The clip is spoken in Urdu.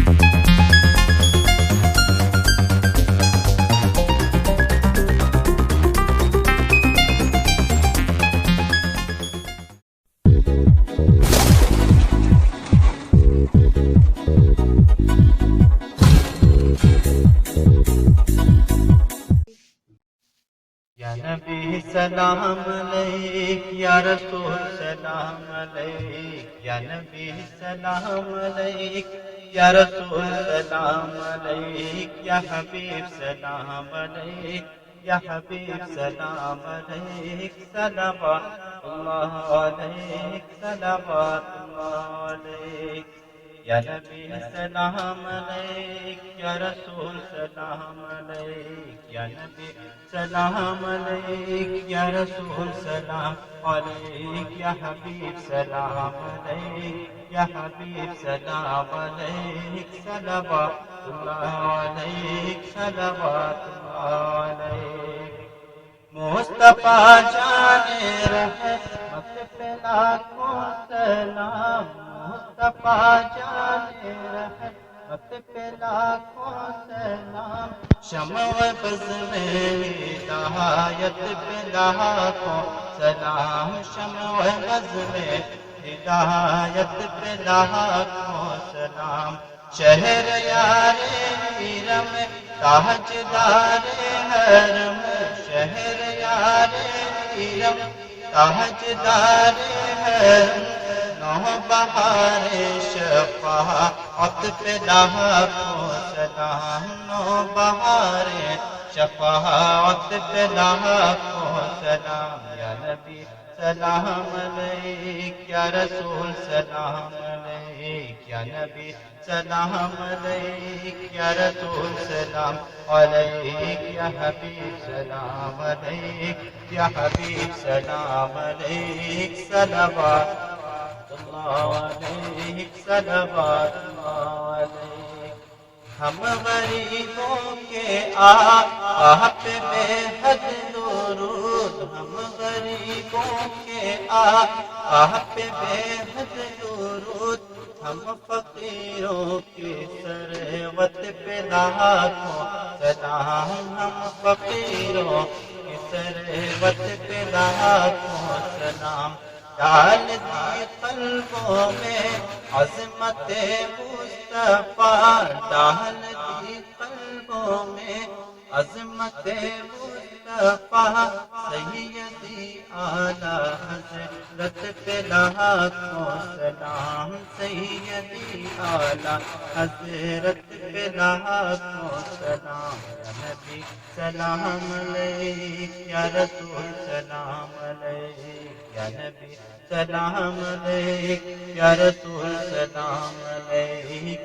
یا نبی سلام علیک، یا رسول سلام علیک، یا نبی سلام علیک، یا رسول سلام علیک، یا حبیب سلام علیک، یا حبیب سلام علیک، صلوات اللہ علیک، صلوات اللہ علیک۔ یا نبی سلام علیک، یا رسول سلام علیک، یا نبی سلام علیک، یا رسول سلام علیک، یا حبیب سلام علیک، یا حبیب سلام علیک، صلوات اللہ علیک، صلوات اللہ علیک۔ مصطفیٰ جان رحمت پہ لاکھوں سلام، مصطفیٰ جان رحمت پہ لاکھوں سلام، شمع بز میں ہدایت پہ لاکھوں سلام، شمع بز میں ہدایت پہ لاکھوں سلام۔ شہر یار حرم تاجدار حرم، شہر یار حرم تاجدار حرم، نو بہار شفاعت پہ لاکھوں سلام، نو بہار شفاعت پہ لاکھوں سلام۔ یا نبی سلام علیک، یا رسول سلام علیک، یا نبی سلام علیک، یا رسول سلام علیک، یا حبیب سلام علیک، یا حبیب سلام علیک، صلوات اللہ علیک، صلوات اللہ علیک۔ ہم غریبوں کے آپ پہ بے حد درود، ہم غریبوں کے آپ پہ بے حد درود، ہم فقیروں کی ثروت پہ لاکھوں سلام، ہم فقیروں کی ثروت پہ لاکھوں سلام۔ ڈال دی قلبوں میں عظمت مصطفیٰ، ڈال دی قلبوں میں عظمت مصطفیٰ، سیدی اعلیٰ حضرت پہ لاکھوں سلام، سیدی اعلیٰ حضرت پہ لاکھوں سلام۔ یا نبی سلام علیک، یا رسول سلام علیک، یا نبی سلام علیک، یا رسول سلام علیک۔